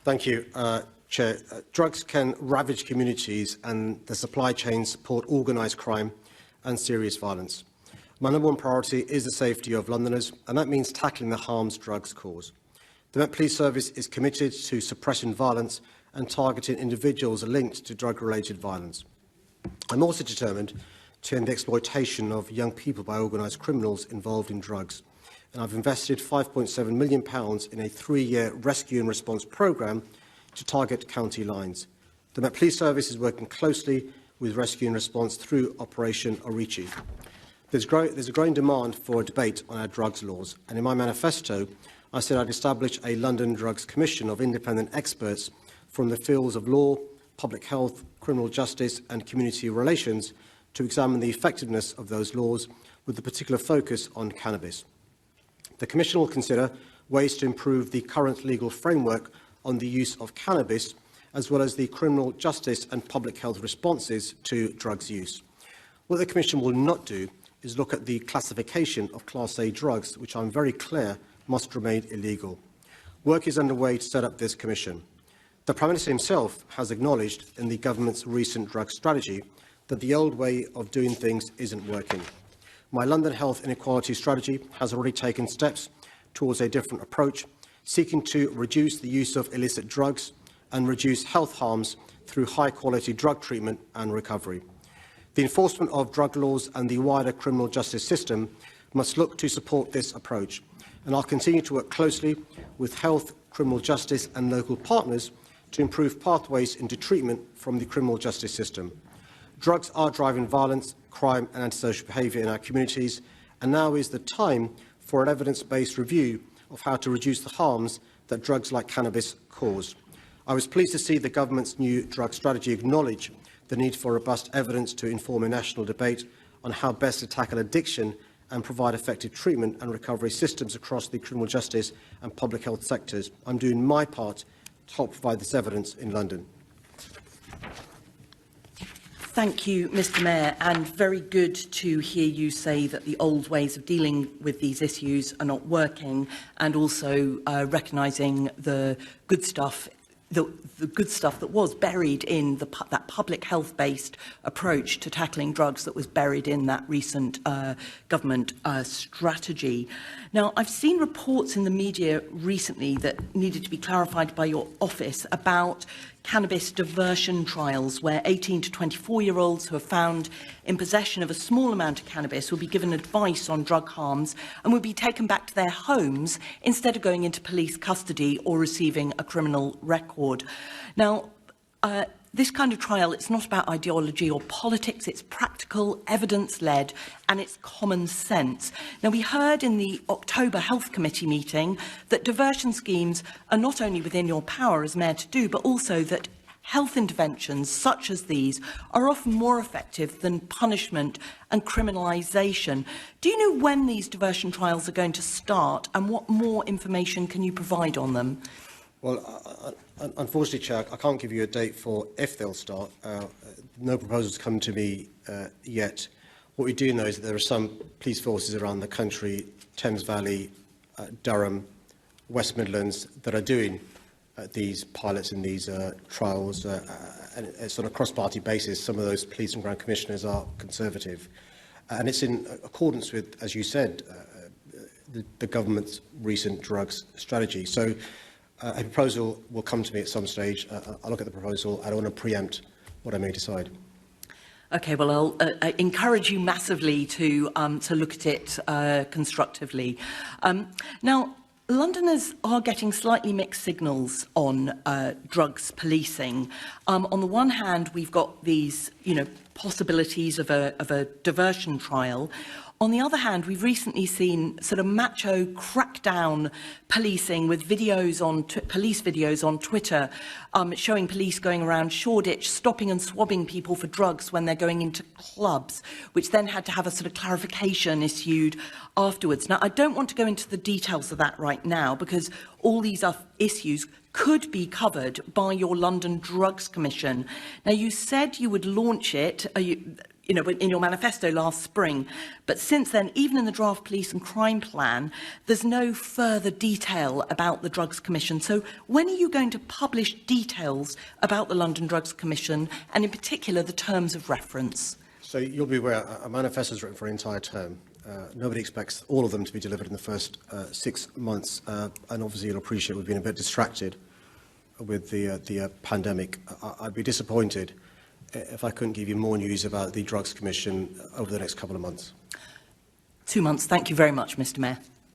Thank you, Chair. Drugs can ravage communities and the supply chain support organised crime and serious violence. My number one priority is the safety of Londoners, and that means tackling the harms drugs cause. The Met Police Service is committed to suppressing violence and targeting individuals linked to drug-related violence. I'm also determined to end the exploitation of young people by organised criminals involved in drugs. And I've invested £5.7 million in a 3-year rescue and response programme to target county lines. The Met Police Service is working closely with rescue and response through Operation Orici. There's a growing demand for a debate on our drugs laws, and in my manifesto, I said I'd establish a London Drugs Commission of independent experts from the fields of law, public health, criminal justice and community relations to examine the effectiveness of those laws with a particular focus on cannabis. The Commission will consider ways to improve the current legal framework on the use of cannabis, as well as the criminal justice and public health responses to drugs use. What the Commission will not do is look at the classification of Class A drugs, which I'm very clear must remain illegal. Work is underway to set up this Commission. The Prime Minister himself has acknowledged in the government's recent drug strategy that the old way of doing things isn't working. My London Health Inequality Strategy has already taken steps towards a different approach, seeking to reduce the use of illicit drugs and reduce health harms through high-quality drug treatment and recovery. The enforcement of drug laws and the wider criminal justice system must look to support this approach, and I'll continue to work closely with health, criminal justice and local partners to improve pathways into treatment from the criminal justice system. Drugs are driving violence, crime and antisocial behaviour in our communities, and now is the time for an evidence-based review of how to reduce the harms that drugs like cannabis cause. I was pleased to see the government's new drug strategy acknowledge the need for robust evidence to inform a national debate on how best to tackle addiction and provide effective treatment and recovery systems across the criminal justice and public health sectors. I'm doing my part to help provide this evidence in London. Thank you, Mr Mayor, and very good to hear you say that the old ways of dealing with these issues are not working, and also recognising the good stuff that was buried in that public health-based approach to tackling drugs that was buried in that recent government strategy. Now, I've seen reports in the media recently that needed to be clarified by your office about cannabis diversion trials, where 18 to 24-year-olds who are found in possession of a small amount of cannabis will be given advice on drug harms and will be taken back to their homes instead of going into police custody or receiving a criminal record. Now, this kind of trial, it's not about ideology or politics, it's practical, evidence-led, and it's common sense. Now, we heard in the October Health Committee meeting that diversion schemes are not only within your power as Mayor to do, but also that health interventions such as these are often more effective than punishment and criminalisation. Do you know when these diversion trials are going to start, and what more information can you provide on them? Well, unfortunately, Chair, I can't give you a date for if they'll start. No proposals come to me yet. What we do know is that there are some police forces around the country, Thames Valley, Durham, West Midlands, that are doing these pilots and these trials, and it's on a cross-party basis. Some of those police and ground commissioners are Conservative. And it's in accordance with, as you said, the government's recent drugs strategy. So a proposal will come to me at some stage. I'll look at the proposal. I don't want to preempt what I may decide. Okay, well, I'll encourage you massively to look at it constructively. Now, Londoners are getting slightly mixed signals on drugs policing. On the one hand, we've got these, possibilities of a diversion trial. On the other hand, we've recently seen sort of macho crackdown policing with videos on police videos on Twitter showing police going around Shoreditch, stopping and swabbing people for drugs when they're going into clubs, which then had to have a sort of clarification issued afterwards. Now, I don't want to go into the details of that right now, because all these issues could be covered by your London Drugs Commission. Now, you said you would launch it in your manifesto last spring. But since then, even in the draft police and crime plan, there's no further detail about the Drugs Commission. So when are you going to publish details about the London Drugs Commission, and in particular the terms of reference? So you'll be aware a manifesto is written for an entire term. Nobody expects all of them to be delivered in the first 6 months, and obviously you'll appreciate we've been a bit distracted with the pandemic. I'd be disappointed if I couldn't give you more news about the Drugs Commission over the next couple of months. 2 months. Thank you very much, Mr. Mayor.